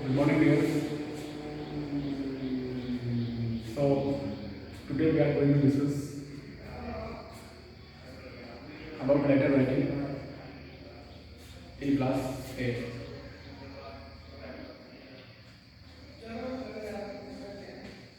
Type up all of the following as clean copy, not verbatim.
Good morning, dear. So, today we are going to discuss about letter writing in class 8.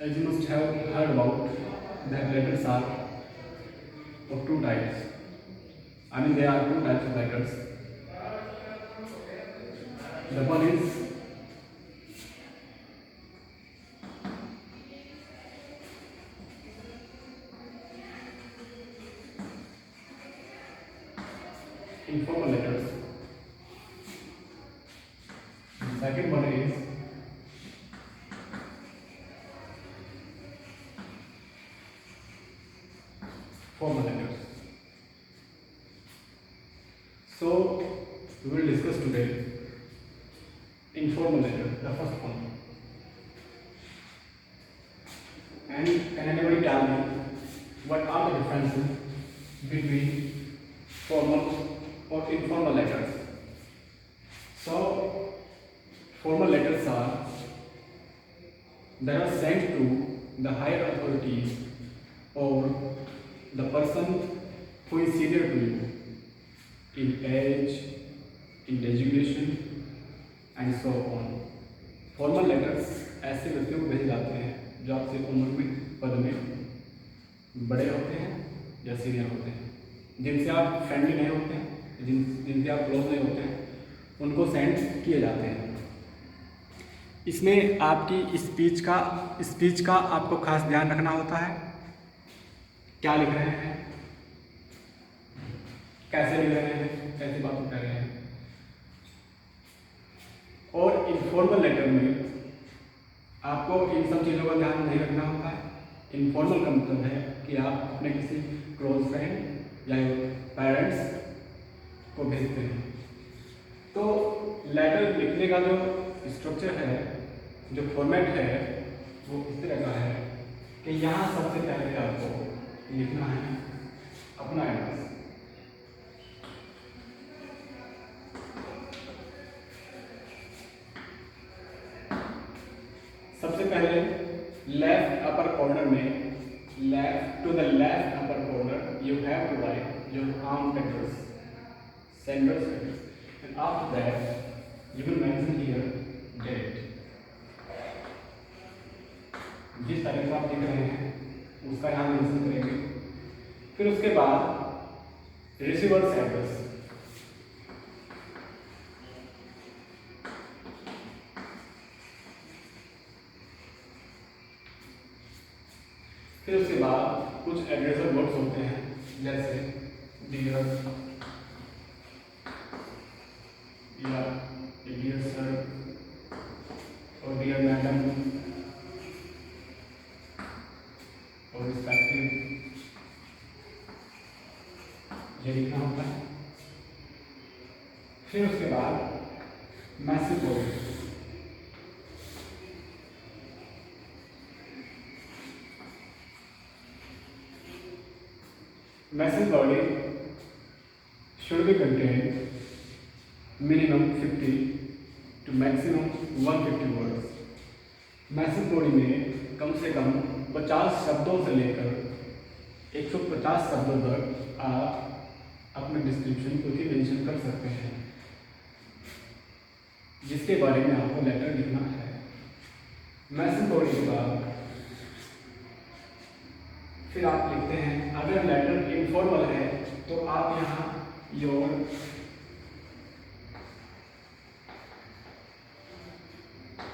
As you must have heard about that letters are of two types. There are two types of letters. The one is informal letters. The second one is formal letters. So, we will discuss today informal letter, the first one. And can anybody tell me what are the differences between formal or informal letters? So, formal letters are that are sent to the higher authorities or the person who is senior to you in age, in designation and so on. Formal letters ऐसे व्यक्तियों को भेजे जाते हैं जो आपसे उम्र में पद में बड़े होते हैं या सीनियर होते हैं, जिनसे आप फ्रेंडली नहीं होते हैं, जिनसे आप क्लोज नहीं होते हैं, उनको सेंड किए जाते हैं। इसमें आपकी स्पीच का आपको खास ध्यान रखना होता है। क्या लिख रहे हैं, कैसे लिख रहे हैं, कैसी बातें कर रहे हैं। और इनफॉर्मल लेटर में आपको इन सब चीज़ों का ध्यान नहीं रखना होता है। इनफॉर्मल का मतलब है कि आप अपने किसी क्लोज फ्रेंड या पेरेंट्स को भेजते हैं। तो लेटर लिखने का जो स्ट्रक्चर है, जो फॉर्मेट है, वो इस तरह का है कि यहाँ सबसे पहले आपको लिखना है अपना एड्रेस। सबसे पहले लेफ्ट अपर कॉर्नर में, left to the left upper corner you have to write your arm address, sender's address, and after that you will mention here date. जिस तारीख को आप लिख रहे हैं उसका यहाँ मेंशन करेंगे। फिर उसके बाद रिसीवर्स एड्रेस, फिर उसके बाद कुछ एड्रेसर वर्ड्स होते हैं जैसे डियर या डियर सर और डियर मैडम और रिस्पेक्टिव, ये लिखना होता है। फिर उसके बाद message body, message body should be contain minimum 50 to maximum 150 words। Message body में कम से कम 50 शब्दों से लेकर 150 शब्दों तक आप अपने डिस्क्रिप्शन को भी मेंशन कर सकते हैं, जिसके बारे में आपको लेटर लिखना है। मैसेज बॉडी के बाद फिर आप लिखते हैं, अगर लेटर इनफॉर्मल है तो आप यहाँ योर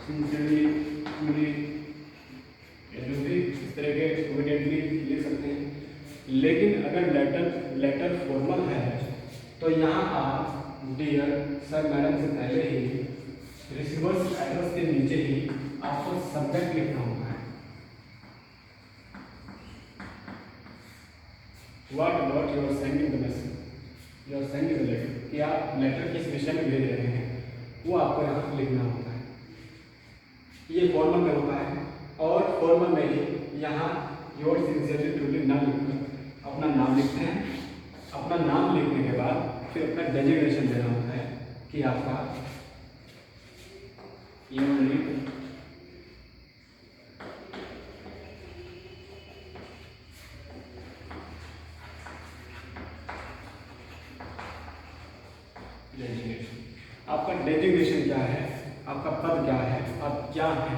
सिंसियरली, ट्रूली, जो भी इस तरह के इमीडिएटली लिख सकते हैं। लेकिन अगर लेटर फॉर्मल है तो यहाँ आप डियर सर मैडम से पहले ही रिसीवर्स एड्रेस के नीचे ही आपको सब्जेक्ट लिखना होगा। What about you are sending the message? You are sending the letter। कि आप लेटर किस विषय में भेज रहे हैं वो आपको यहाँ लिखना होता है। ये फॉर्मल में होता है और फॉर्मल में ही यहाँ योर सिंसियरली ट्रूली नाम लिखकर अपना नाम लिखते हैं। अपना नाम लिखने के बाद फिर अपना डेजिग्नेशन देना होता है कि आपका your name, आपका डेजिग्नेशन क्या है, आपका पद क्या है, आप क्या हैं।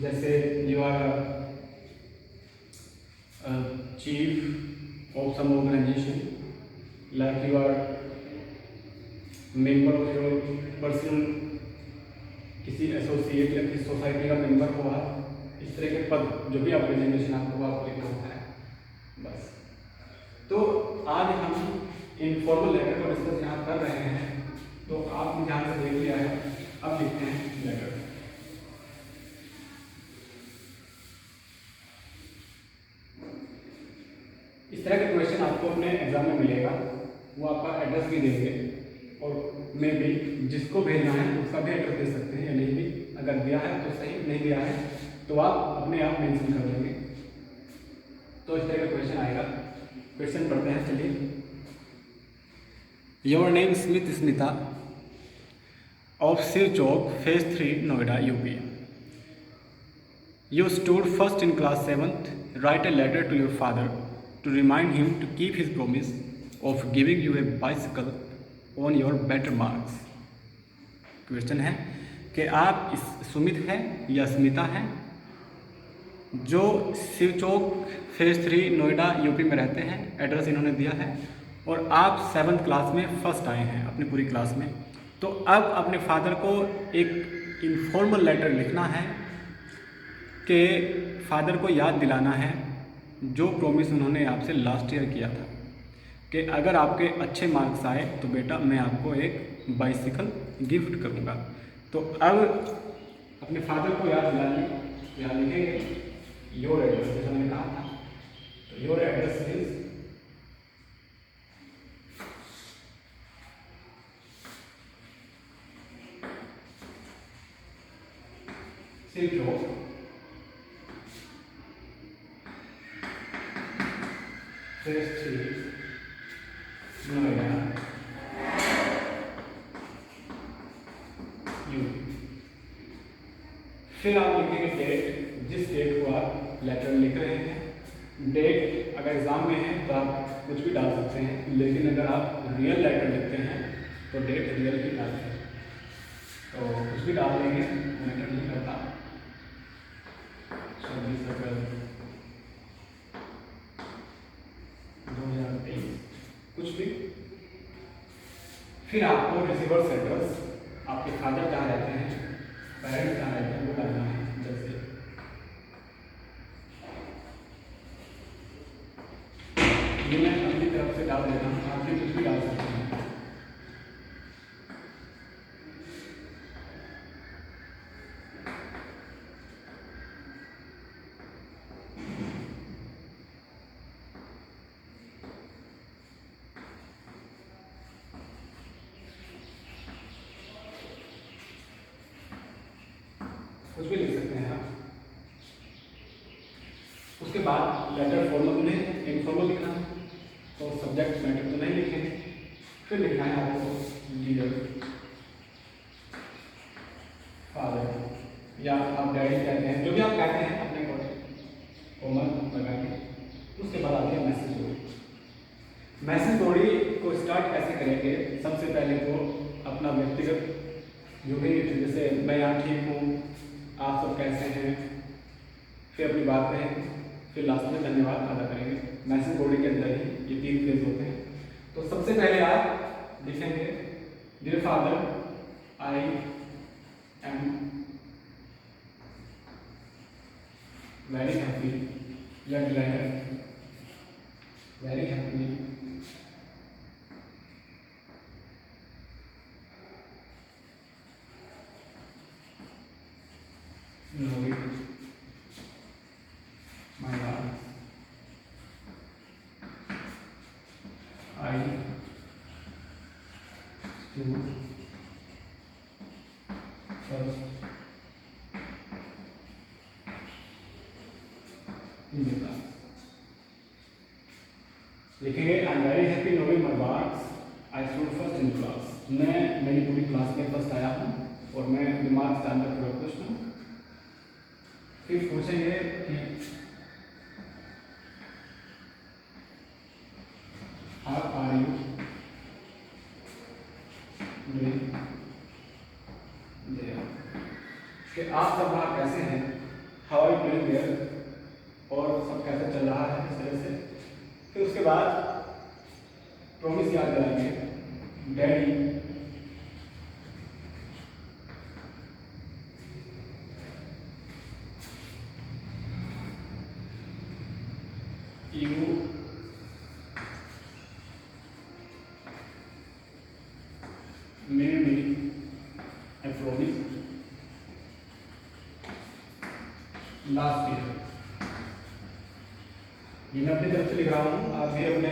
जैसे you are chief of some organisation, like you are member of your personal किसी एसोसिएट या किसी सोसाइटी का मेंबर हो आप, इस तरह के पद जो भी आप डेजिग्नेशन आपको आपको लिखना होता है बस। तो आज हम इनफॉर्मल लेटर को डिस्कस यहाँ कर रहे हैं, तो आपने ध्यान से देख लिया है। अब लिखते हैं लेटर। इस तरह का क्वेश्चन आपको अपने एग्जाम में मिलेगा, वो आपका एड्रेस भी देंगे और मे भी जिसको भेजना है उसका भी एड्रेस दे सकते हैं या नहीं भी, अगर दिया है तो सही, नहीं दिया है तो आप अपने आप मेंशन कर देंगे। तो इस तरह का क्वेश्चन आएगा। क्वेश्चन पढ़ते हैं, चलिए। Your name Smith Smita of Shiv Chowk, Phase 3, Noida, UP. You stood first in class 7th. Write a letter to your father to remind him to keep his promise of giving you a bicycle on your better marks. Question है कि आप इस सुमित है या स्मिता है जो शिव चौक phase 3 Noida UP में रहते हैं, एड्रेस इन्होंने दिया है, और आप 7th क्लास में फर्स्ट आए हैं अपनी पूरी क्लास में। तो अब अपने फादर को एक इनफॉर्मल लेटर लिखना है कि फादर को याद दिलाना है जो प्रॉमिस उन्होंने आपसे लास्ट ईयर किया था कि अगर आपके अच्छे मार्क्स आए तो बेटा मैं आपको एक बाइसिकल गिफ्ट करूंगा। तो अब अपने फादर को याद दिलाने यहाँ लिखेंगे योर एड्रेस, जैसा मैंने कहा था। तो your address is Shiv Chowk, Phase 3, Noida, UP। फिर आप लिखेंगे डेट, जिस डेट को आप लेटर लिख रहे हैं। डेट अगर एग्जाम में है तो आप कुछ भी डाल सकते हैं, लेकिन अगर आप रियल लेटर लिखते हैं तो डेट रियल ही डालते हैं। तो कुछ भी डाल देंगे, मैटर नहीं करता। 26 अप्रैल 2023, कुछ भी। फिर आपको रिसीवर्स एड्रेस, आपके फादर कहाँ रहते हैं, पेरेंट्स कहाँ रहते हैं, वो डालना है। जैसे ये मैं अपनी तरफ से डाल देता हूँ, आप भी कुछ भी डाल सकते हैं। कुछ भी लिख सकते हैं आप। उसके बाद लेटर फॉर्मल में इनफॉर्मल लिखना है, तो सब्जेक्ट मैटर तो नहीं लिखेंगे। फिर लिखना है आपको डियर फादर, या आप डैडी कहते हैं, जो भी आप कहते हैं अपने कॉमन लगा के। उसके बाद आती है मैसेज बॉडी। मैसेज बॉडी को स्टार्ट कैसे करेंगे, सबसे पहले तो अपना व्यक्तिगत जो भी, जैसे मैं यहाँ ठीक हूँ, आप सब कैसे हैं, फिर अपनी बात कहें, फिर लास्ट में धन्यवाद अदा करेंगे। मैसेज बॉडी के अंदर ही ये 3 फेज होते हैं। तो सबसे पहले आप लिखेंगे dear father I am very happy या glad, very happy knowing my life, I stood first in the class। लिखेंगे आई am very happy knowing my marks, I stood first in class. मैं मेरी पूरी क्लास में फर्स्ट आया हूँ। और मैं दिमाग से अंदर पूरा खुश हूँ। फिर पूछेंगे कि how are you doing there, कि आप सब वहाँ कैसे हैं, how are you doing there, और सब कैसे चल रहा है इस तरह से। फिर उसके बाद प्रॉमिस याद कराएंगे, daddy you made me a promise last year। ये मैं अपनी तरफ से लिख रहा हूँ, आप भी अपने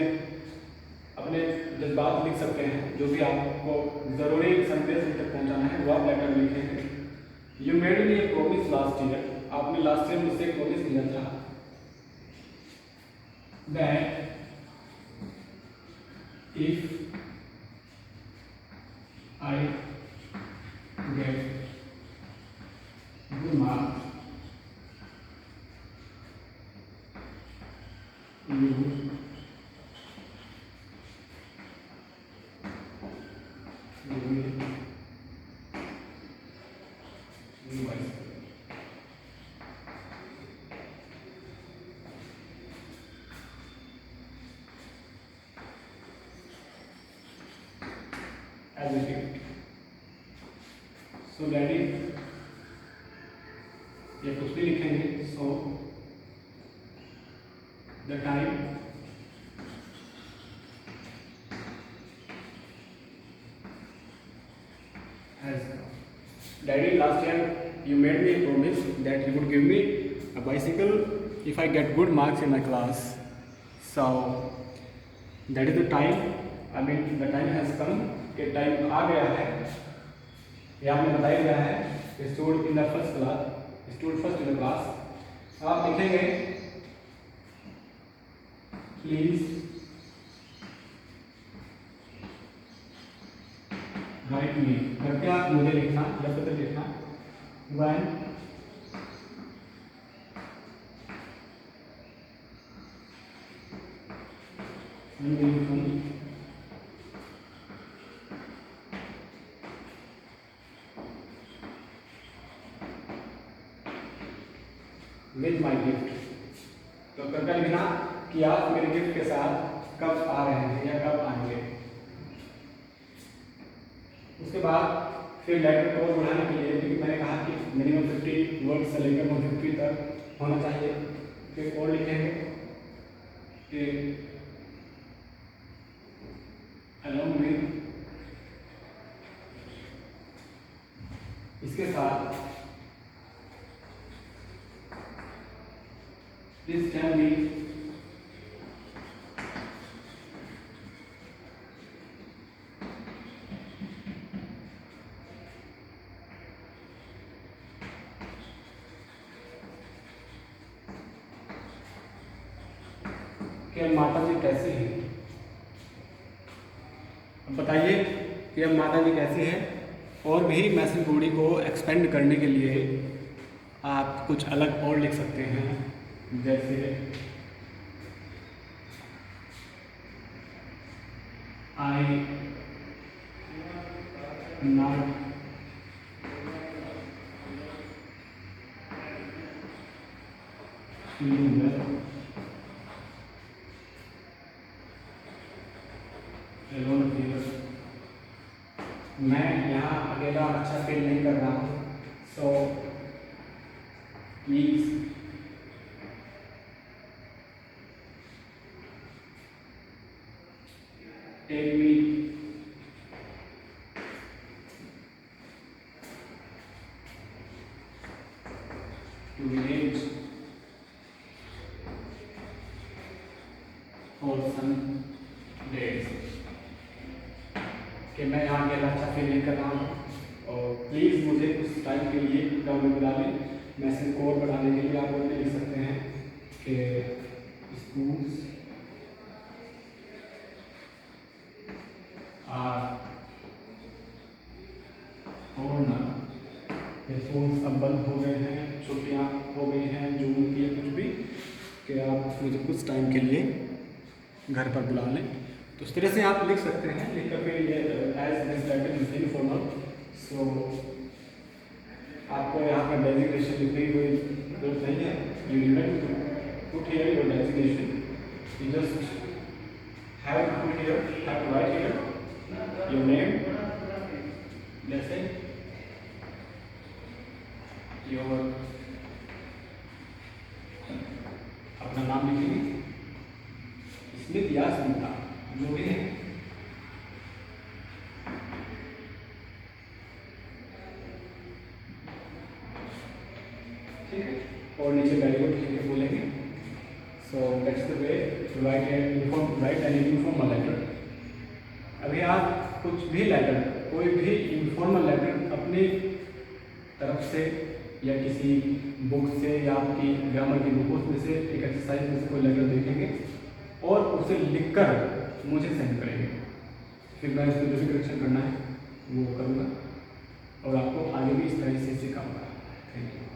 अपने जज्बात लिख सकते हैं, जो भी आपको ज़रूरी संदेश तक पहुँचाना है वो आप लेटर में लिखेंगे। You made me A promise last year, आपने लास्ट ईयर मुझसे एक प्रॉमिस किया था that if I get good marks, you will revise। As a gift। So daddy ये कुछ भी लिखेंगे, so the time has come। Daddy, last year you made me a promise that you would give me a bicycle if I get good marks in my class, so that is the time, I mean the time has come, कि time आ गया है, यहाँ में बताया गया है stood in the first class, stood first in the class. आप लिखेंगे प्लीज राइट मी, कृपया मुझे लिखना या पत्र लिखना, व्हेन विद माई गिफ्ट। तो कृपया लिखना कि आप मेरे गिफ्ट के साथ कब आ रहे हैं या कब आएंगे। उसके बाद फिर लेटर को बढ़ाने के लिए, क्योंकि मैंने कहा कि मिनिमम 50 वर्ड से लेकर 150 तक होना चाहिए, फिर और लिखेंगे कि along with, इसके साथ प्लीज टेल मी कि माता जी कैसे हैं। अब बताइए कि अब माता जी कैसे हैं, और भी मैसेज बॉडी को एक्सपेंड करने के लिए आप कुछ अलग और लिख सकते हैं, जैसे आई नॉट फीलिंग वेल, मैं यहाँ अकेला अच्छा फील नहीं कर रहा हूँ, so please take me to village for some days, कि मैं यहाँ अकेला अच्छा फील नहीं कर रहा हूँ, और प्लीज़ मुझे उस टाइम के लिए गाँव में बुला लें। मैसेज को और बढ़ाने के लिए आप और भी लिख सकते हैं कि स्कूल्स आर ऑनर मुझे कुछ टाइम के लिए घर पर बुला लें। तो इस तरह से आप लिख सकते हैं, लिख कर फिर ये as this title is informal, so आपको यहाँ पर डेजिग्नेशन लिखने की कोई जरूरत नहीं है। You need to put here your designation, you just have to put here, have to write here your name, जैसे योर अपना नाम लिखेंगे, स्मिथ या स्मिता जो भी है, ठीक है, और नीचे वेरी गुड लिख के बोलेंगे। So that's the way to write an informal letter. अभी आप कुछ भी लेटर, कोई भी इनफॉर्मल लेटर अपनी तरफ से या किसी बुक से या आपकी ग्रामर की बुक में से एक एक्सरसाइज में से कोई लेटर देखेंगे और उसे लिखकर मुझे सेंड करेंगे, फिर मैं उसमें जो भी करेक्शन करना है वो करूँगा और आपको आगे भी इस तरह से सिखाऊंगा। Thank you.